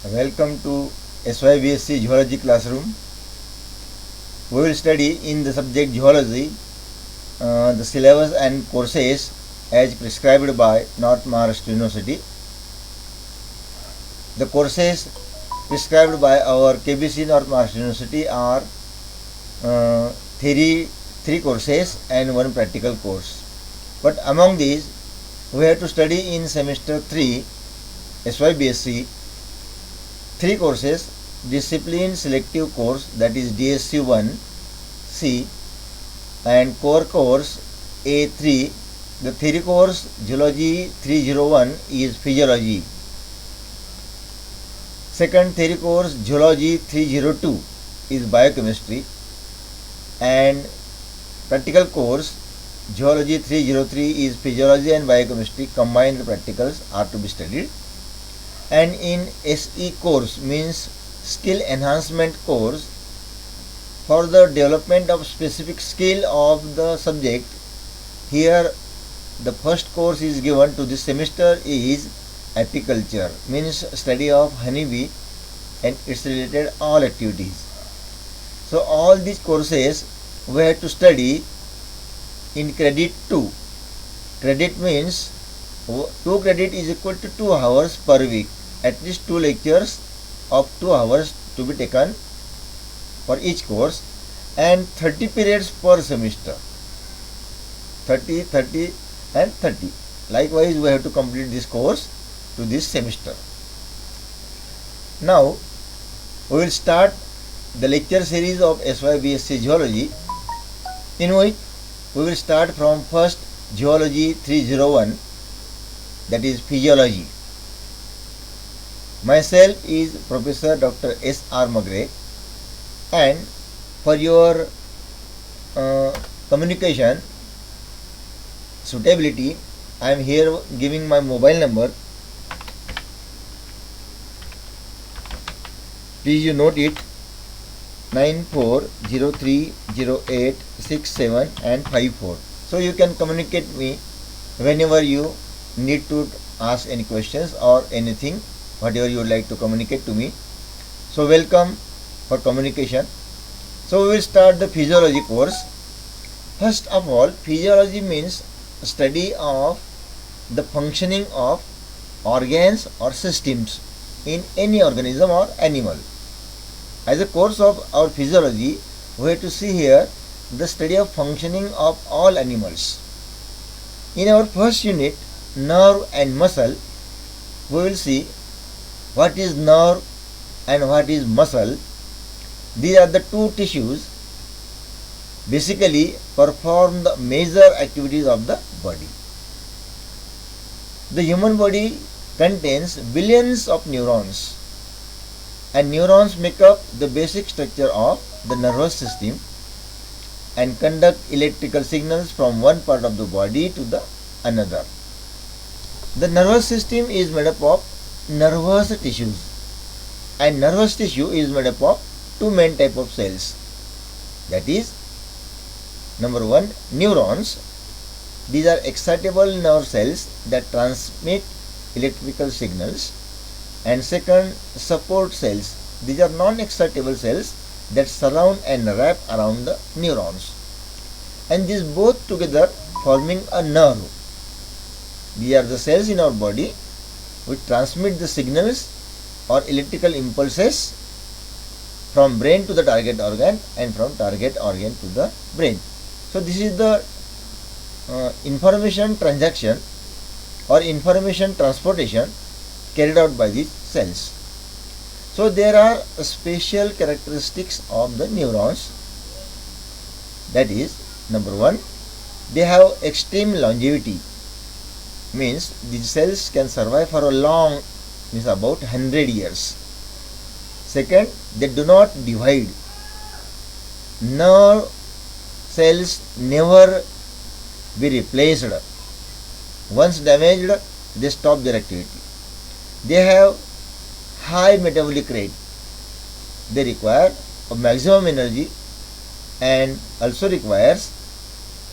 Welcome to SYBSC Geology classroom. We will study in the subject Geology the syllabus and courses as prescribed by North Maharashtra University. The courses prescribed by our KBC North Maharashtra University are theory 3 courses and 1 practical course. But among these, we have to study in semester 3 SYBSC 3 courses: discipline selective course, that is DSC 1C, and core course A3. The theory course Geology 301 is physiology. Second theory course Geology 302 is biochemistry, and practical course Geology 303 is physiology and biochemistry. Combined practicals are to be studied. And in SE course, means skill enhancement course, for the development of specific skill of the subject, here the first course is given to this semester is apiculture, means study of honeybee and its related all activities. So all these courses we have to study in credit 2. Credit means 2 credit is equal to 2 hours per week. At least 2 lectures of 2 hours to be taken for each course, and 30 periods per semester. 30, 30 and 30. Likewise, we have to complete this course to this semester. Now, we will start the lecture series of SYBSC Geology, in which we will start from first Geology 301, that is physiology. Myself is Professor Dr. S.R. Magre, and for your communication suitability, I am here giving my mobile number. Please you note it: 94030867 and 54. So you can communicate me whenever you need to ask any questions or anything, whatever you would like to communicate to me. So welcome for communication. So we will start the physiology course. First of all, physiology means study of the functioning of organs or systems in any organism or animal. As a course of our physiology, we have to see here the study of functioning of all animals. In our first unit, nerve and muscle, we will see what is nerve and what is muscle. These are the two tissues basically perform the major activities of the body. The human body contains billions of neurons, and neurons make up the basic structure of the nervous system and conduct electrical signals from one part of the body to the another. The nervous system is made up of nervous tissues, and nervous tissue is made up of two main type of cells, that is, number 1, neurons. These are excitable nerve cells that transmit electrical signals, and second, support cells. These are non-excitable cells that surround and wrap around the neurons, and these both together forming a nerve. These are the cells in our body which transmit the signals or electrical impulses from brain to the target organ and from target organ to the brain. So this is the information transaction or information transportation carried out by these cells. So there are special characteristics of the neurons, that is, number 1, they have extreme longevity, means these cells can survive for a long, means about 100 years. Second, they do not divide. Nerve cells never be replaced. Once damaged, they stop their activity. They have high metabolic rate. They require a maximum energy and also requires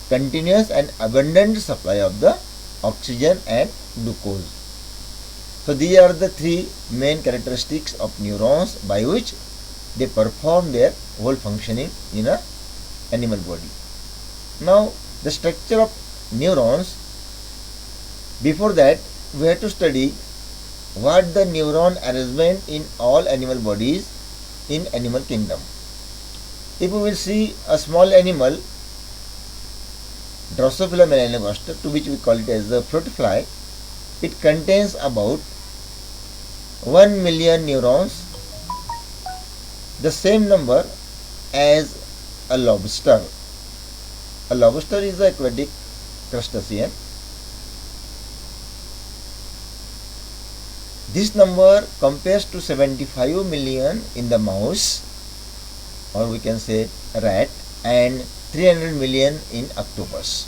continuous and abundant supply of the oxygen and glucose. So these are the three main characteristics of neurons by which they perform their whole functioning in a animal body. Now the structure of neurons, before that we have to study what the neuron arrangement in all animal bodies in animal kingdom. If we will see a small animal, Drosophila melanogaster, to which we call it as the fruit fly, it contains about 1 million neurons, the same number as a lobster. A lobster is an aquatic crustacean. This number compares to 75 million in the mouse, or we can say rat, and 300 million in octopus.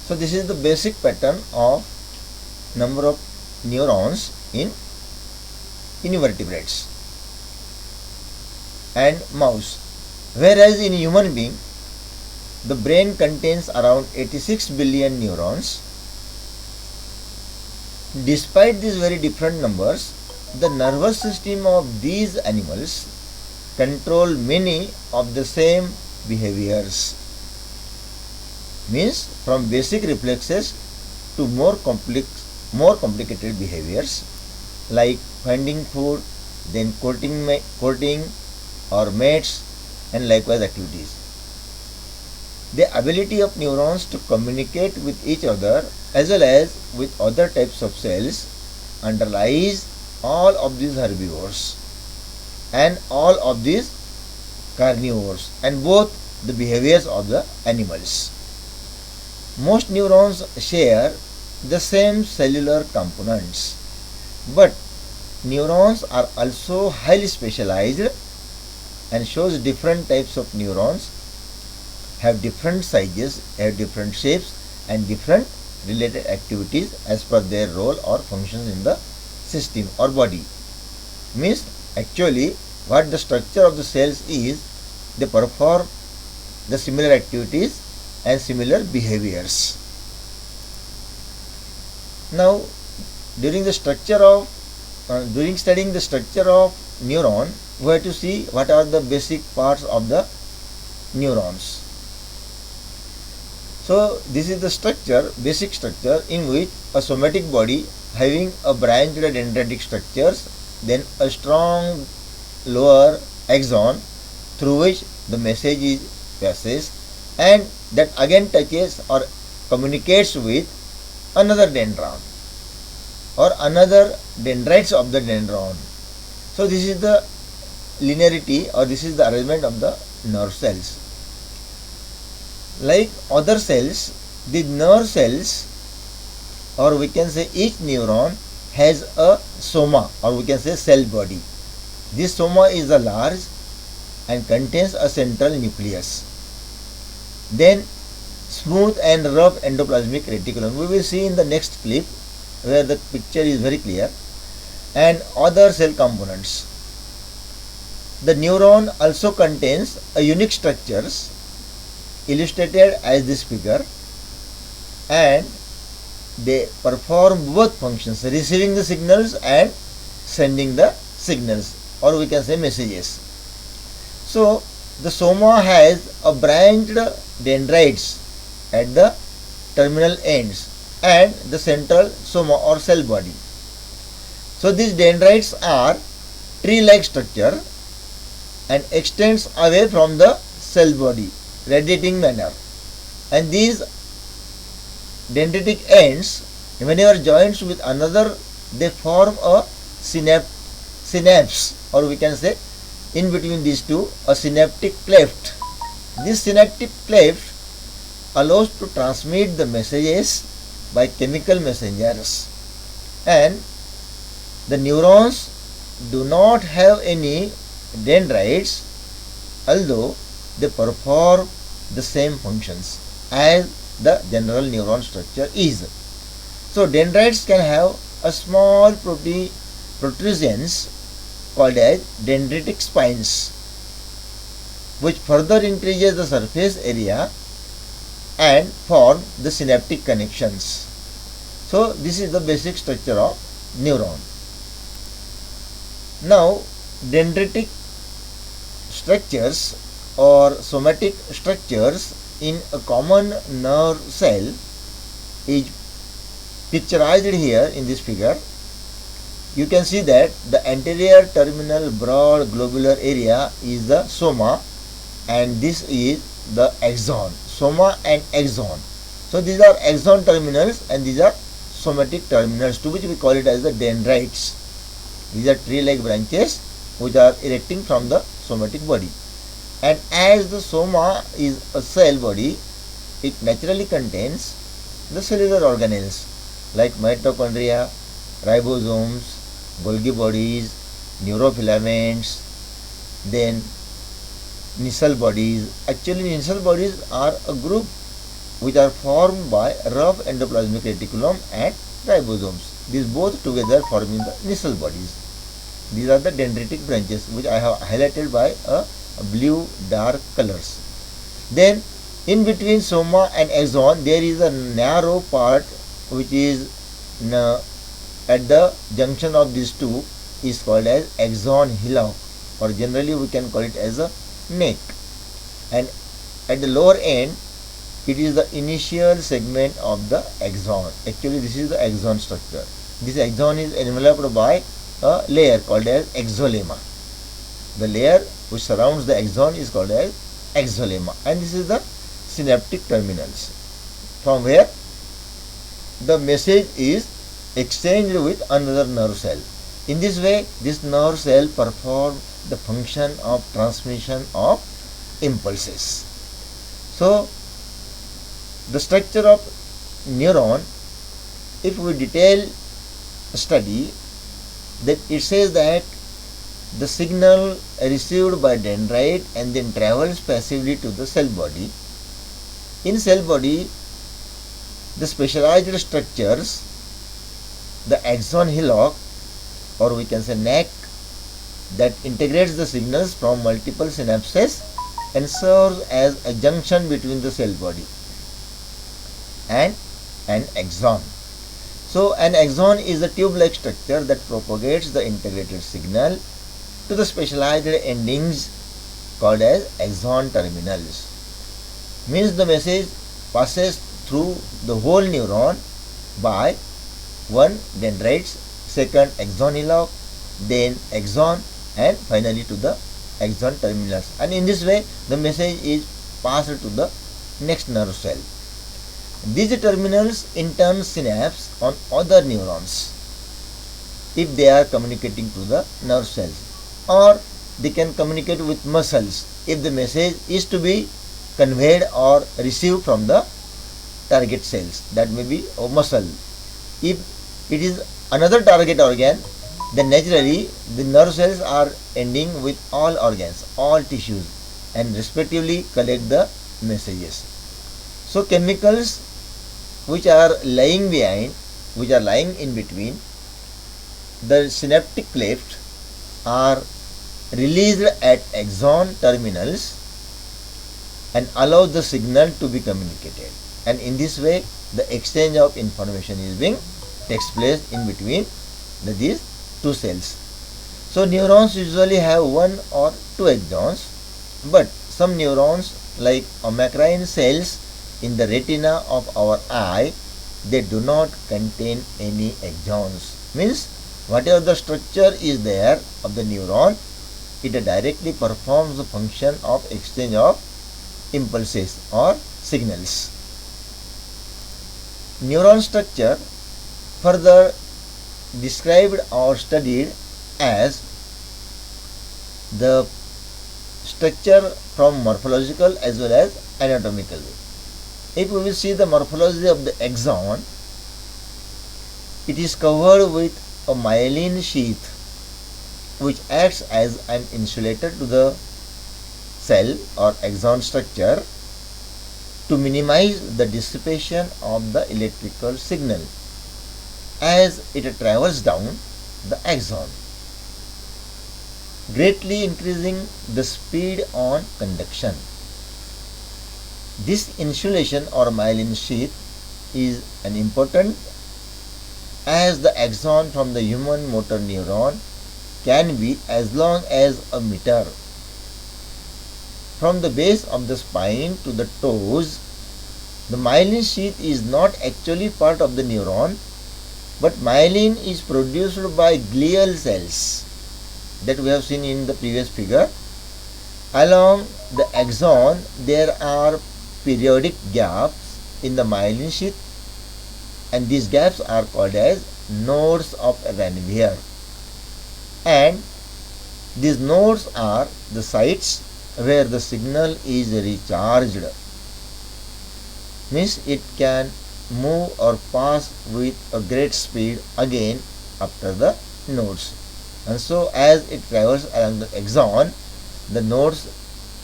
So this is the basic pattern of number of neurons in invertebrates and mouse. Whereas in human being, the brain contains around 86 billion neurons. Despite these very different numbers, the nervous system of these animals control many of the same behaviors. Means from basic reflexes to more complicated behaviors like finding food, then courting or mates, and likewise activities. The ability of neurons to communicate with each other as well as with other types of cells underlies all of these herbivores and all of these carnivores and both the behaviors of the animals. Most neurons share the same cellular components, but neurons are also highly specialized and shows different types of neurons, have different sizes, have different shapes and different related activities as per their role or functions in the system or body. Means actually what the structure of the cells is, they perform the similar activities and similar behaviors. Now during studying the structure of neuron, we have to see what are the basic parts of the neurons. So this is the structure, basic structure, in which a somatic body having a branched dendritic structures, then a strong lower axon through which the message is passes, and that again touches or communicates with another dendron or another dendrites of the dendron. So this is the linearity, or this is the arrangement of the nerve cells. Like other cells, the nerve cells, or we can say each neuron has a soma, or we can say cell body. This soma is a large and contains a central nucleus. Then smooth and rough endoplasmic reticulum. We will see in the next clip where the picture is very clear, and other cell components. The neuron also contains a unique structures illustrated as this figure, and they perform both functions, receiving the signals and sending the signals, or we can say messages. So the soma has a branched dendrites at the terminal ends and the central soma or cell body. So these dendrites are tree-like structure and extends away from the cell body, radiating manner, and these dendritic ends, whenever joined with another, they form a synapse, or we can say in between these two a synaptic cleft. This synaptic cleft allows to transmit the messages by chemical messengers, and the neurons do not have any dendrites, although they perform the same functions as the general neuron structure is. So dendrites can have a small protrusions called as dendritic spines, which further increases the surface area and form the synaptic connections. So this is the basic structure of neuron. Now, dendritic structures or somatic structures in a common nerve cell is picturized here in this figure. You can see that the anterior terminal broad globular area is the soma, and this is the axon. Soma and axon. So these are axon terminals and these are somatic terminals, to which we call it as the dendrites. These are tree-like branches which are erecting from the somatic body. And as the soma is a cell body, it naturally contains the cellular organelles like mitochondria, ribosomes, Golgi bodies, neurofilaments, then Nissl bodies. Actually, Nissl bodies are a group which are formed by rough endoplasmic reticulum and ribosomes. These both together forming the Nissl bodies. These are the dendritic branches which I have highlighted by a blue dark colors. Then in between soma and axon there is a narrow part which is at the junction of these two is called as axon hillock, or generally we can call it as a neck, and at the lower end it is the initial segment of the axon. Actually this is the axon structure. This axon is enveloped by a layer called as axolemma. The layer which surrounds the axon is called as axolemma, and this is the synaptic terminals from where the message is exchanged with another nerve cell. In this way, this nerve cell performs the function of transmission of impulses. So, the structure of neuron, if we detail study, that it says that the signal received by dendrite and then travels passively to the cell body. In cell body, the specialized structures, the axon hillock, or we can say neck, that integrates the signals from multiple synapses and serves as a junction between the cell body and an axon. So an axon is a tube-like structure that propagates the integrated signal to the specialized endings called as axon terminals. Means the message passes through the whole neuron by one dendrites, second axon hillock, then axon, and finally to the axon terminals. And in this way the message is passed to the next nerve cell. These terminals in turn synapse on other neurons if they are communicating to the nerve cells, or they can communicate with muscles if the message is to be conveyed or received from the target cells, that may be a muscle. If it is another target organ, then naturally the nerve cells are ending with all organs, all tissues, and respectively collect the messages. So chemicals which are lying behind, which are lying in between the synaptic cleft are released at axon terminals and allow the signal to be communicated, and in this way the exchange of information is being takes place in between these two cells. So neurons usually have one or two axons, but some neurons like amacrine cells in the retina of our eye, they do not contain any axons. Means whatever the structure is there of the neuron, it directly performs the function of exchange of impulses or signals. Neuron structure further described or studied as the structure from morphological as well as anatomical. If we will see the morphology of the axon, it is covered with a myelin sheath which acts as an insulator to the cell or axon structure to minimize the dissipation of the electrical signal as it travels down the axon, greatly increasing the speed on conduction. This insulation or myelin sheath is an important as the axon from the human motor neuron can be as long as a meter. From the base of the spine to the toes, the myelin sheath is not actually part of the neuron, but myelin is produced by glial cells that we have seen in the previous figure. Along the axon, there are periodic gaps in the myelin sheath, and these gaps are called as nodes of Ranvier. And these nodes are the sites where the signal is recharged. Means it can move or pass with a great speed again after the nodes. And so as it travels along the axon, the nodes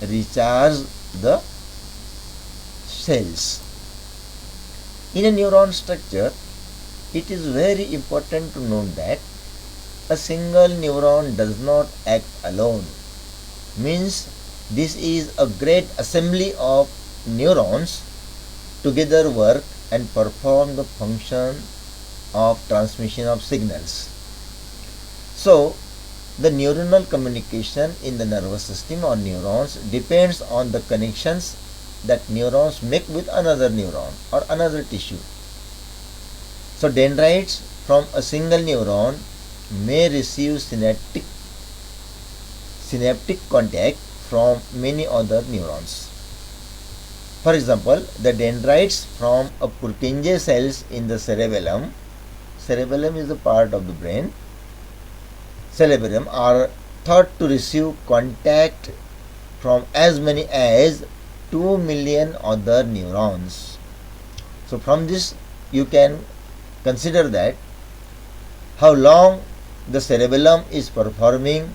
recharge the cells. In a neuron structure, it is very important to note that a single neuron does not act alone. Means this is a great assembly of neurons together work and perform the function of transmission of signals. So, the neuronal communication in the nervous system or neurons depends on the connections that neurons make with another neuron or another tissue. So, dendrites from a single neuron may receive synaptic contact from many other neurons. For example, the dendrites from a Purkinje cells in the cerebellum is a part of the brain, cerebellum are thought to receive contact from as many as 2 million other neurons. So from this you can consider that how long the cerebellum is performing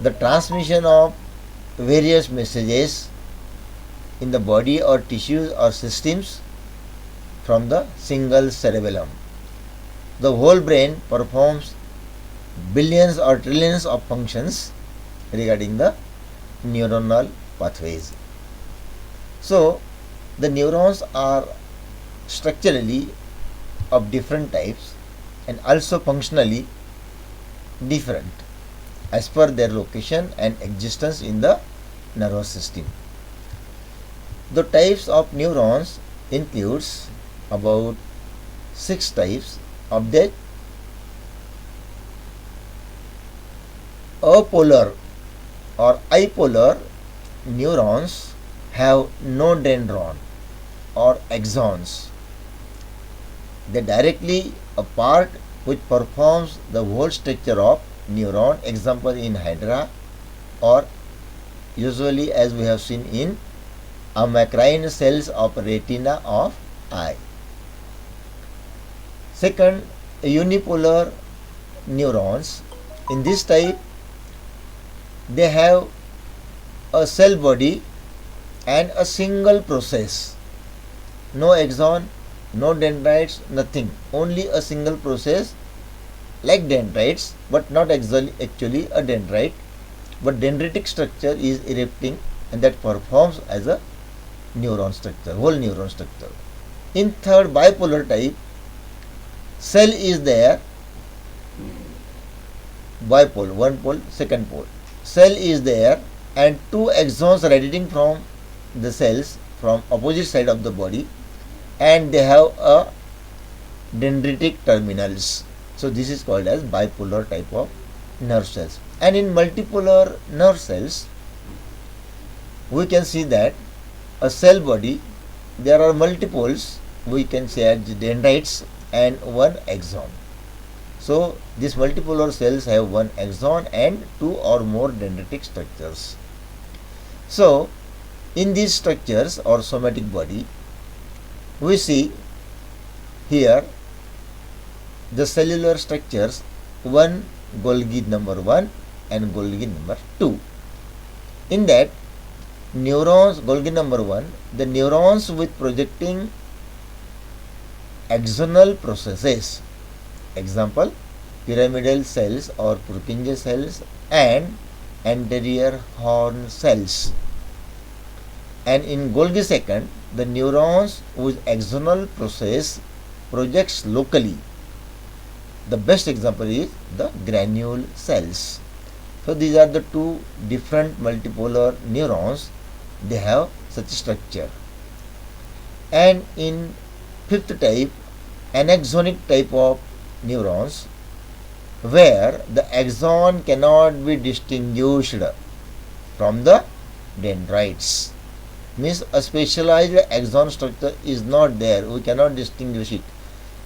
the transmission of various messages in the body or tissues or systems from the single cerebellum. The whole brain performs billions or trillions of functions regarding the neuronal pathways. So, the neurons are structurally of different types and also functionally different as per their location and existence in the nervous system. The types of neurons includes about 6 types of that. Apolar or apolar neurons have no dendron or axons. They directly a part which performs the whole structure of neuron, example in hydra, or usually as we have seen in amacrine cells of retina of eye. Second, unipolar neurons. In this type, they have a cell body and a single process. No axon, no dendrites, nothing. Only a single process like dendrites, but not actually a dendrite. But dendritic structure is erupting and that performs as a neuron structure, whole neuron structure. In third bipolar type, cell is there, bipole, one pole, second pole. Cell is there and 2 axons radiating from the cells from opposite side of the body, and they have a dendritic terminals. So this is called as bipolar type of nerve cells. And in multipolar nerve cells, we can see that a cell body, there are multiples, we can say as dendrites and 1 axon. So these multipolar cells have 1 axon and 2 or more dendritic structures. So in these structures or somatic body, we see here the cellular structures, one Golgi number 1 and Golgi number 2. In that neurons, Golgi number 1, the neurons with projecting axonal processes, example pyramidal cells or Purkinje cells and anterior horn cells. And in Golgi second, the neurons with axonal process projects locally the best example is the granule cells. So these are the two different multipolar neurons. They have such structure. And in fifth type, anaxonic type of neurons, where the axon cannot be distinguished from the dendrites. Means a specialized axon structure is not there. We cannot distinguish it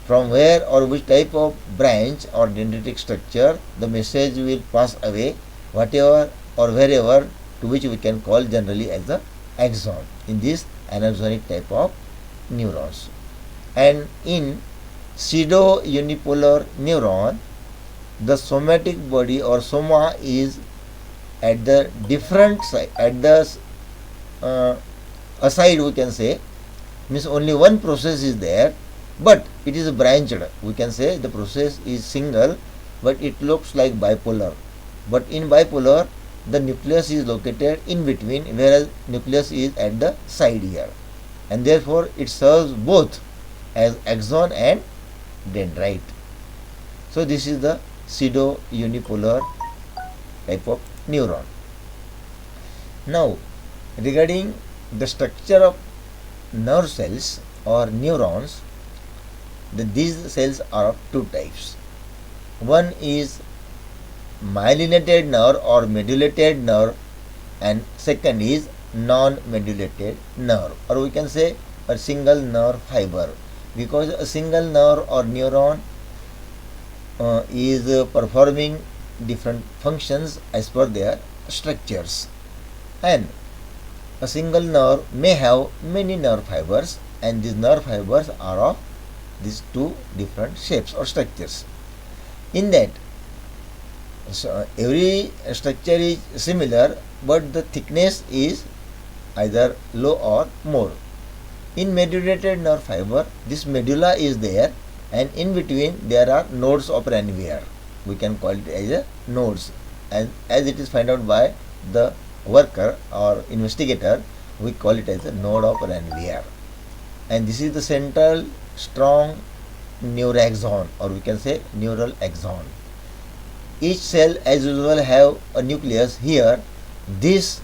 from where or which type of branch or dendritic structure the message will pass away, whatever or wherever, to which we can call generally as the axon in this anaxonic type of neurons. And in pseudo unipolar neuron, the somatic body or soma is at the different side, at the aside, we can say, means only one process is there, but it is branched. We can say the process is single, but it looks like bipolar. But in bipolar, the nucleus is located in between, whereas nucleus is at the side here, and therefore it serves both as axon and dendrite. So this is the pseudo unipolar type of neuron. Now, regarding the structure of nerve cells or neurons, these cells are of two types. One is myelinated nerve or medulated nerve, and second is non-medulated nerve, or we can say a single nerve fiber, because a single nerve or neuron is performing different functions as per their structures, and a single nerve may have many nerve fibers, and these nerve fibers are of these two different shapes or structures. In that, so every structure is similar, but the thickness is either low or more. In medulated nerve fiber, this medulla is there, and in between there are nodes of Ranvier. We can call it as a nodes, and as it is found out by the worker or investigator, we call it as a node of Ranvier. And this is the central strong neuraxon, or we can say neural axon. Each cell as usual have a nucleus. Here this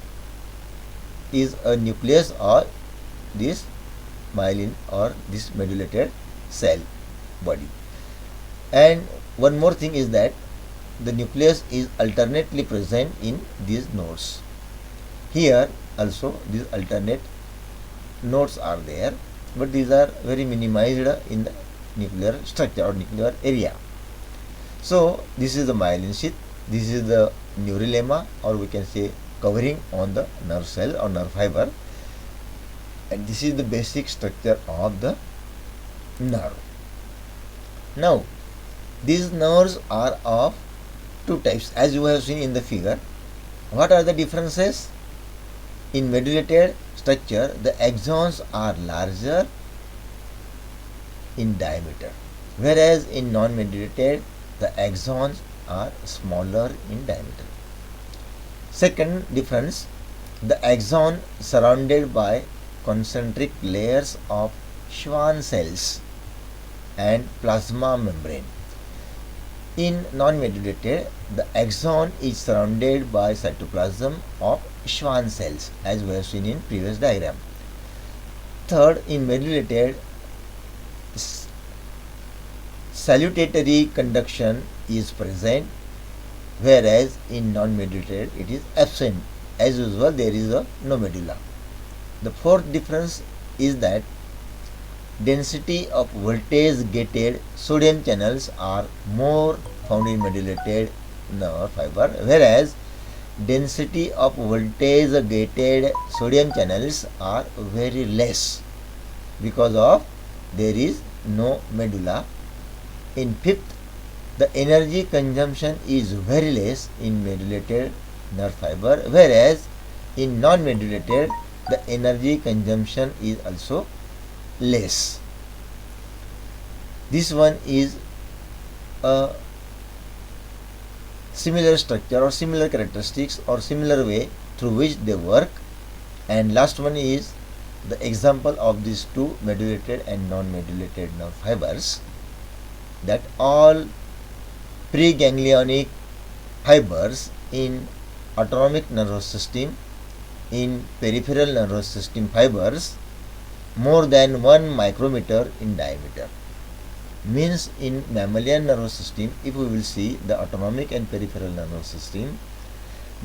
is a nucleus or this myelin or this medulated cell body. And one more thing is that the nucleus is alternately present in these nodes. Here also these alternate nodes are there, but these are very minimized in the nuclear structure or nuclear area. So this is the myelin sheath, this is the neurilemma, or we can say covering on the nerve cell or nerve fiber, and this is the basic structure of the nerve. Now these nerves are of two types, as you have seen in the figure. What are the differences? In medulated structure, the axons are larger in diameter, whereas in non-medulated, the axons are smaller in diameter. Second difference, the axon surrounded by concentric layers of Schwann cells and plasma membrane. In non-medulated, the axon is surrounded by cytoplasm of Schwann cells, as we have seen in previous diagram. Third, in medulated, salutatory conduction is present, whereas in non-medulated it is absent. As usual, there is no medulla. The fourth difference is that density of voltage gated sodium channels are more found in medulated nerve fiber, whereas density of voltage gated sodium channels are very less because of there is no medulla. In fifth, the energy consumption is very less in medulated nerve fiber, whereas in non-medulated the energy consumption is also less. This one is a similar structure or similar characteristics or similar way through which they work. And last one is the example of these two medulated and non-medulated nerve fibers, that all preganglionic fibers in autonomic nervous system, in peripheral nervous system fibers more than 1 micrometer in diameter. Means in mammalian nervous system, if we will see the autonomic and peripheral nervous system,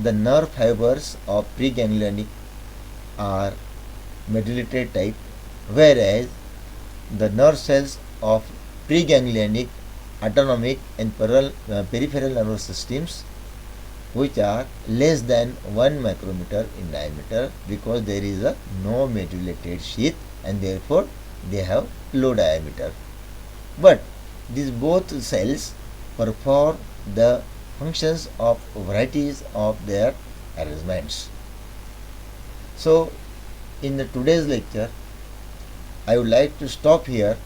the nerve fibers of preganglionic are medullary type, whereas the nerve cells of preganglionic, autonomic and peripheral nervous systems, which are less than 1 micrometer in diameter, because there is a no medullary sheath and therefore they have low diameter. But these both cells perform the functions of varieties of their arrangements. So in the today's lecture I would like to stop here.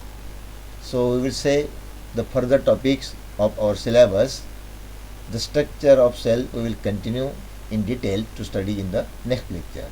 So we will say the further topics of our syllabus. The structure of cell we will continue in detail to study in the next lecture.